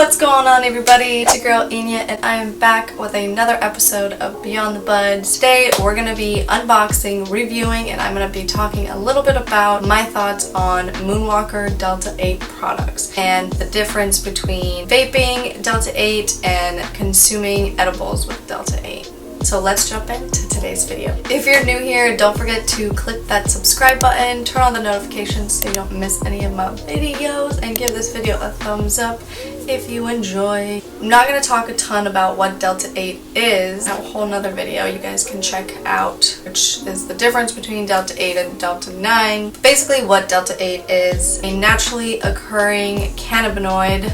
What's going on, everybody? It's your girl Enya, and I am back with another episode of Beyond the Buds. Today we're going to be unboxing, reviewing, and I'm going to be talking a little bit about my thoughts on Moonwalker Delta 8 products and the difference between vaping Delta 8 and consuming edibles with Delta 8. So let's jump into today's video. If you're new here, don't forget to click that subscribe button, turn on the notifications so you don't miss any of my videos, and give this video a thumbs up if you enjoy. I'm not going to talk a ton about what Delta 8 is. I have a whole nother video you guys can check out, which is the difference between Delta 8 and Delta 9. Basically what Delta 8 is, a naturally occurring cannabinoid,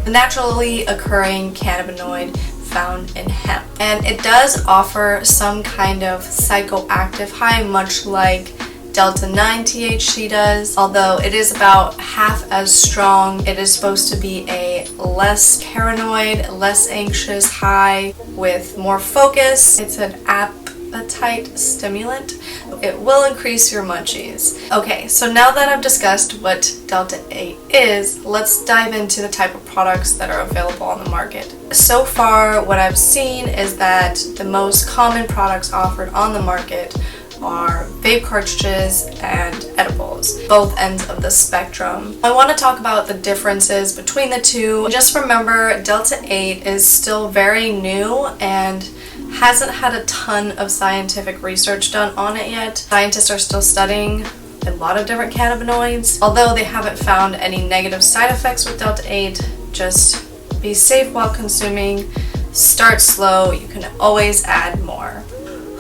a naturally occurring cannabinoid found in hemp. And it does offer some kind of psychoactive high, much like Delta 9 THC does, although it is about half as strong. It is supposed to be a less paranoid, less anxious high with more focus. It's an appetite stimulant. It will increase your munchies. Okay, so now that I've discussed what Delta 8 is, let's dive into the type of products that are available on the market. So far, what I've seen is that the most common products offered on the market are vape cartridges and edibles, both ends of the spectrum. I want to talk about the differences between the two. Just remember, Delta 8 is still very new and hasn't had a ton of scientific research done on it yet. Scientists are still studying a lot of different cannabinoids. Although they haven't found any negative side effects with Delta 8, just be safe while consuming, start slow, you can always add more.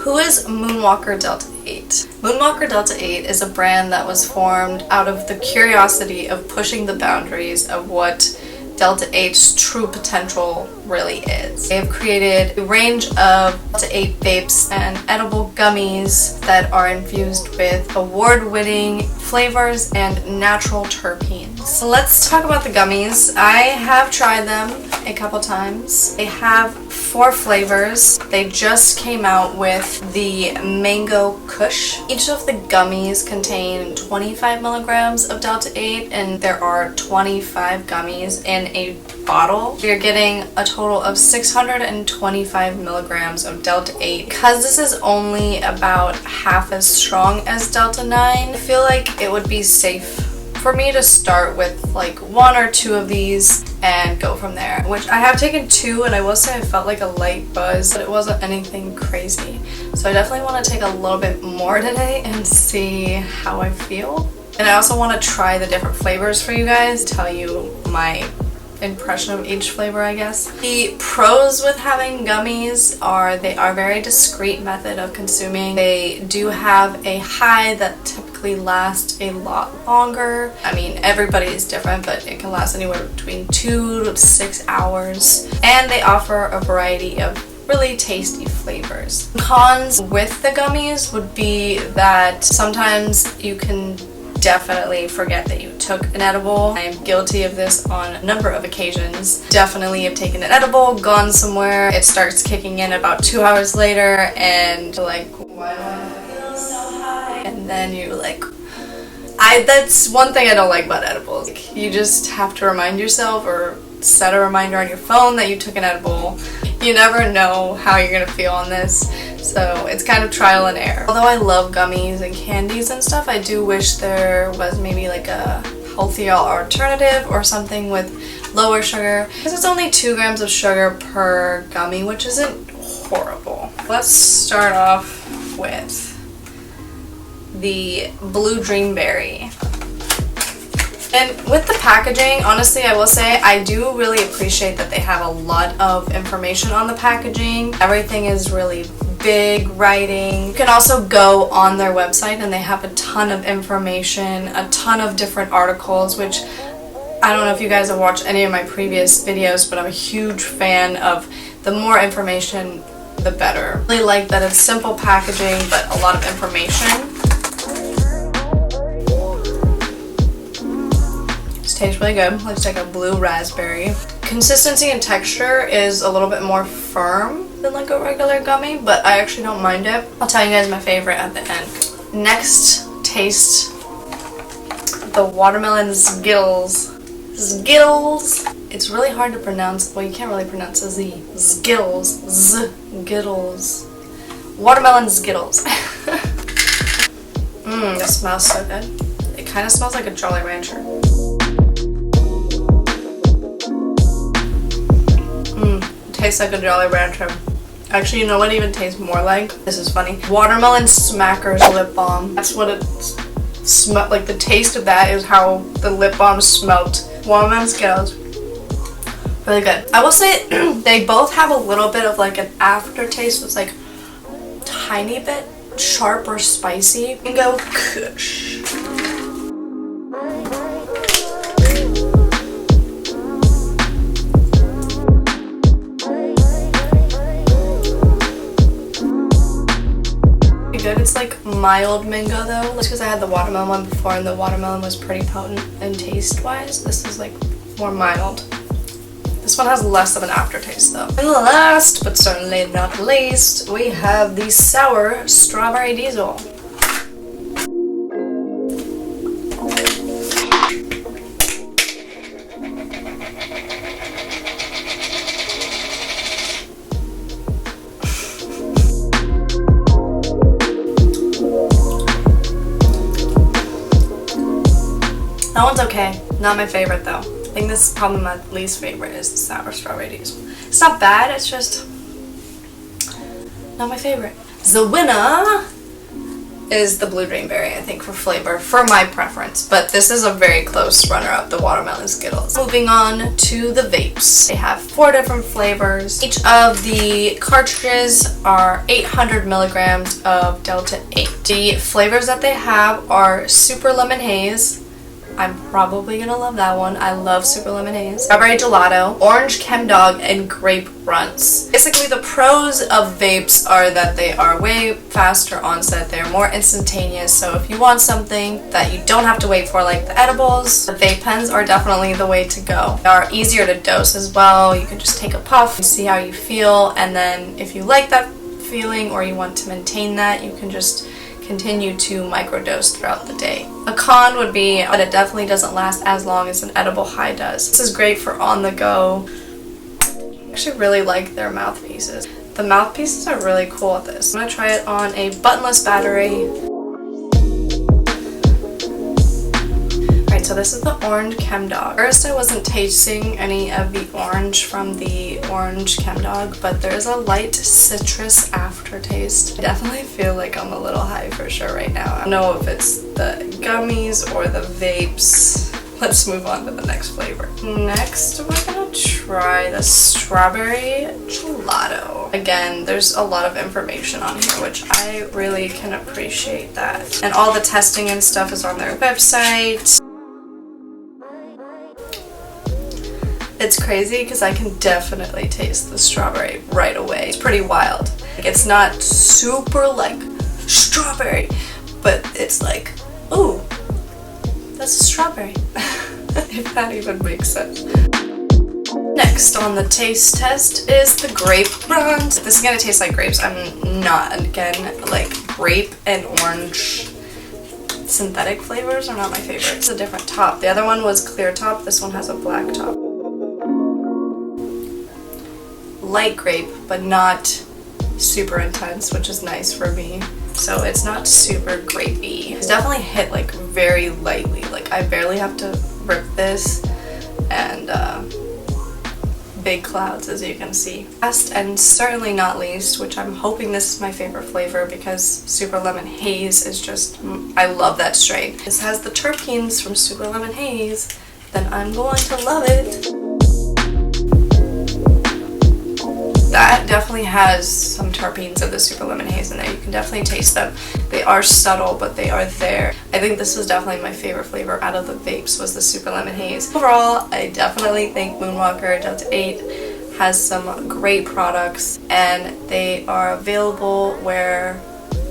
Who is Moonwalker Delta 8? Moonwalker Delta 8 is a brand that was formed out of the curiosity of pushing the boundaries of what Delta 8's true potential really is. They have created a range of Delta 8 vapes and edible gummies that are infused with award-winning flavors and natural terpenes. So let's talk about the gummies. I have tried them a couple times. They have 4 flavors. They just came out with the Mango Kush. Each of the gummies contain 25 milligrams of Delta 8, and there are 25 gummies in a bottle. You're getting a total of 625 milligrams of Delta 8. Because this is only about half as strong as Delta 9, I feel like it would be safe for me to start with like 1 or 2 of these and go from there, which I have taken 2, and I will say I felt like a light buzz, but it wasn't anything crazy. So I definitely want to take a little bit more today and see how I feel. And I also want to try the different flavors for you guys, tell you my impression of each flavor, I guess. The pros with having gummies are they are a very discreet method of consuming. They do have a high that typically lasts a lot longer. I mean, everybody is different, but it can last anywhere between 2 to 6 hours. And they offer a variety of really tasty flavors. Cons with the gummies would be that sometimes you can definitely forget that you took an edible. I am guilty of this on a number of occasions. Definitely have taken an edible, gone somewhere, it starts kicking in about 2 hours later, and you're like, why do I feel so high? And then you're like, that's one thing I don't like about edibles. Like, you just have to remind yourself or set a reminder on your phone that you took an edible. You never know how you're gonna feel on this, so it's kind of trial and error. Although I love gummies and candies and stuff, I do wish there was maybe like a healthier alternative or something with lower sugar, because it's only 2 grams of sugar per gummy, which isn't horrible. Let's start off with the Blue Dreamberry. And with the packaging, honestly, I will say I do really appreciate that they have a lot of information on the packaging. Everything is really big writing. You can also go on their website and they have a ton of information, a ton of different articles, which I don't know if you guys have watched any of my previous videos, but I'm a huge fan of the more information, the better. I really like that it's simple packaging, but a lot of information. Tastes really good. Looks like a blue raspberry. Consistency and texture is a little bit more firm than like a regular gummy, but I actually don't mind it. I'll tell you guys my favorite at the end. Next, taste the watermelon Skills Skittles. It's really hard to pronounce. Well, you can't really pronounce a Z. Skittles. Skittles. Watermelon Skittles. It smells so good. It kind of smells like a Jolly Rancher. It tastes like a Jolly Rancher. Actually, you know what it even tastes more like? This is funny. Watermelon Smackers lip balm. That's what it smelled like. The taste of that is how the lip balm smelled. Watermelon Skittles. Really good. I will say they both have a little bit of like an aftertaste that's like tiny bit sharp or spicy. And go Kush. Good. It's like mild mango though. That's because I had the watermelon one before and the watermelon was pretty potent and taste wise. This is like more mild. This one has less of an aftertaste though. And last but certainly not least, we have the sour strawberry diesel. That one's okay. Not my favorite though. I think this is probably my least favorite is the sour strawberry diesel. It's not bad, it's just not my favorite. The winner is the blue dreamberry, I think, for flavor, for my preference. But this is a very close runner-up, the watermelon Skittles. Moving on to the vapes. They have 4 different flavors. Each of the cartridges are 800 milligrams of Delta 8. The flavors that they have are Super Lemon Haze. I'm probably gonna love that one. I love Super Lemon Haze. Strawberry Gelato, Orange Chemdog, and Grape Runts. Basically, the pros of vapes are that they are way faster onset. They're more instantaneous, so if you want something that you don't have to wait for, like the edibles, the vape pens are definitely the way to go. They are easier to dose as well. You can just take a puff and see how you feel, and then if you like that feeling or you want to maintain that, you can just continue to microdose throughout the day. A con would be that it definitely doesn't last as long as an edible high does. This is great for on the go. I actually really like their mouthpieces. The mouthpieces are really cool with this. I'm gonna try it on a buttonless battery. Alright, so this is the Orange Chemdog. First, I wasn't tasting any of the orange from the Orange Chemdog, but there's a light citrus aftertaste. I definitely feel like I'm a little high for sure right now. I don't know if it's the gummies or the vapes. Let's move on to the next flavor. Next, we're gonna try the Strawberry Gelato. Again, there's a lot of information on here, which I really can appreciate that. And all the testing and stuff is on their website. It's crazy because I can definitely taste the strawberry right away. It's pretty wild. Like, it's not super like strawberry, but it's like, ooh, that's a strawberry. If that even makes sense. Next on the taste test is the Grape Runt. This is gonna taste like grapes. I'm not, again, like grape and orange synthetic flavors are not my favorite. It's a different top. The other one was clear top. This one has a black top. Light grape, but not super intense, which is nice for me. So it's not super grapey. It's definitely hit like very lightly. Like I barely have to rip this, and big clouds, as you can see. Last and certainly not least, which I'm hoping this is my favorite flavor because Super Lemon Haze is just, I love that strain. This has the terpenes from Super Lemon Haze, then I'm going to love it. That definitely has some terpenes of the Super Lemon Haze in there. You can definitely taste them. They are subtle, but they are there. I think this was definitely my favorite flavor out of the vapes was the Super Lemon Haze. Overall, I definitely think Moonwalker Delta 8 has some great products, and they are available where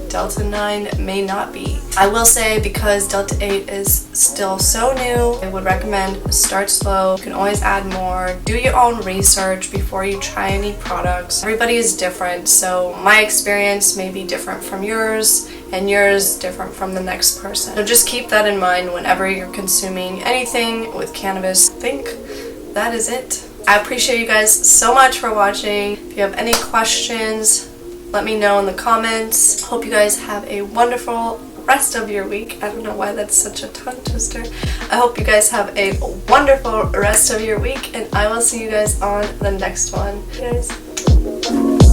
Delta 9 may not be. I will say, because Delta 8 is still so new, I would recommend start slow. You can always add more. Do your own research before you try any products. Everybody is different, so my experience may be different from yours. and yours different from the next person. So just keep that in mind whenever you're consuming anything with cannabis. I think that is it. I appreciate you guys so much for watching. If you have any questions, let me know in the comments. Hope you guys have a wonderful rest of your week. I don't know why that's such a tongue twister. I hope you guys have a wonderful rest of your week, and I will see you guys on the next one. Guys.